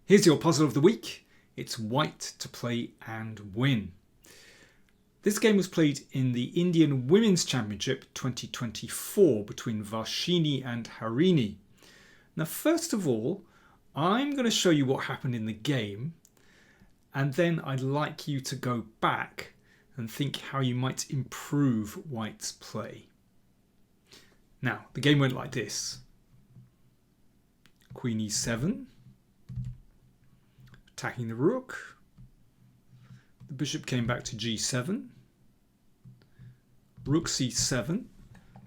Here's your puzzle of the week. It's white to play and win. This game was played in the Indian Women's Championship 2024 between Varshini and Harini. Now, first of all, I'm going to show you what happened in the game, and then I'd like you to go back and think how you might improve white's play. Now, the game went like this. Queen e7, attacking the rook. The bishop came back to g7. Rook c7,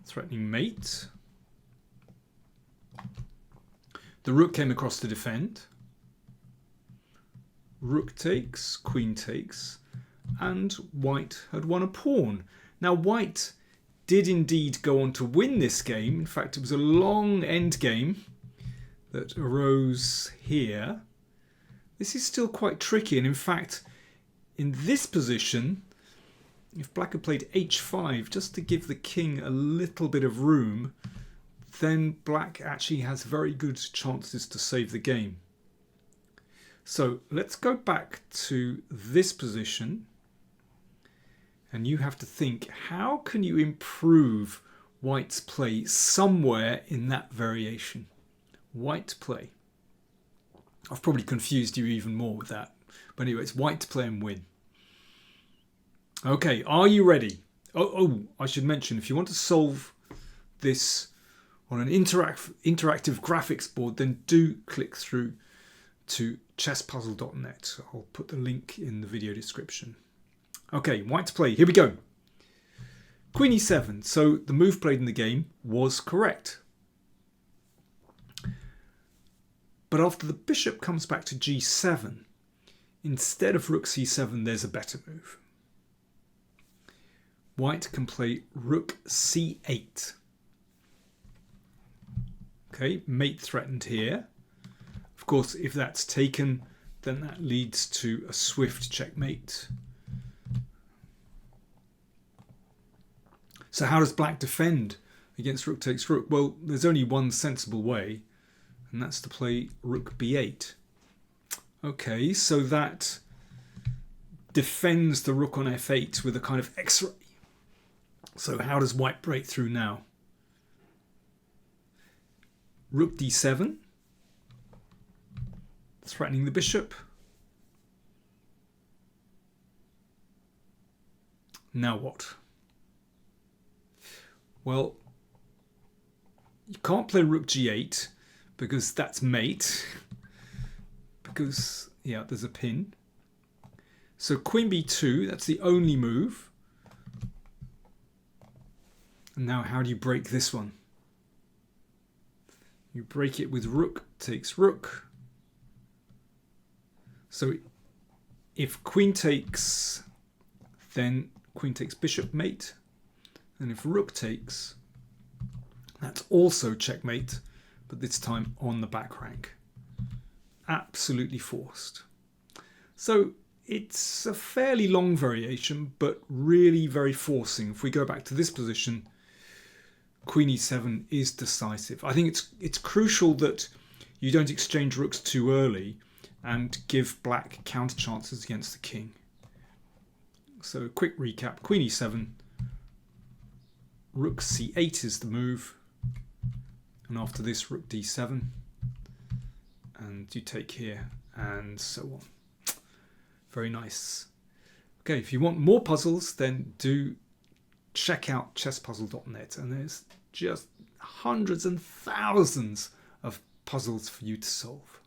threatening mate. The rook came across to defend. Rook takes, queen takes, and white had won a pawn. Now white did indeed go on to win this game. In fact, it was a long end game that arose here. This is still quite tricky, and in fact, in this position, if black had played h5 just to give the king a little bit of room, then black actually has very good chances to save the game. So let's go back to this position, and you have to think, how can you improve white's play somewhere in that variation? White play. I've probably confused you even more with that. But anyway, it's white to play and win. Okay, are you ready? Oh, I should mention, if you want to solve this on an interactive graphics board, then do click through to chesspuzzle.net. I'll put the link in the video description. Okay, white to play. Here we go. Queen e7. So the move played in the game was correct. But after the bishop comes back to g7, instead of rook c7, there's a better move. White can play rook c8. Okay, mate threatened here. Of course, if that's taken, then that leads to a swift checkmate. So how does black defend against rook takes rook? Well, there's only one sensible way, and that's to play rook b8. Okay, so that defends the rook on f8 with a kind of x-ray. So how does white break through now? Rook d7, threatening the bishop. Now what? Well, you can't play rook g8 because that's mate. Because, yeah, there's a pin. So queen b2, that's the only move. And now how do you break this one? You break it with rook takes rook. So if queen takes, then queen takes bishop mate. And if rook takes, that's also checkmate, but this time on the back rank. Absolutely forced. So it's a fairly long variation, but really very forcing. If we go back to this position, queen e7 is decisive. I think it's crucial that you don't exchange rooks too early and give black counter chances against the king. So quick recap, queen e7, rook c8 is the move, and after this rook d7, and you take here, and so on. Very nice. Okay, if you want more puzzles, then do check out chesspuzzle.net, and there's just hundreds and thousands of puzzles for you to solve.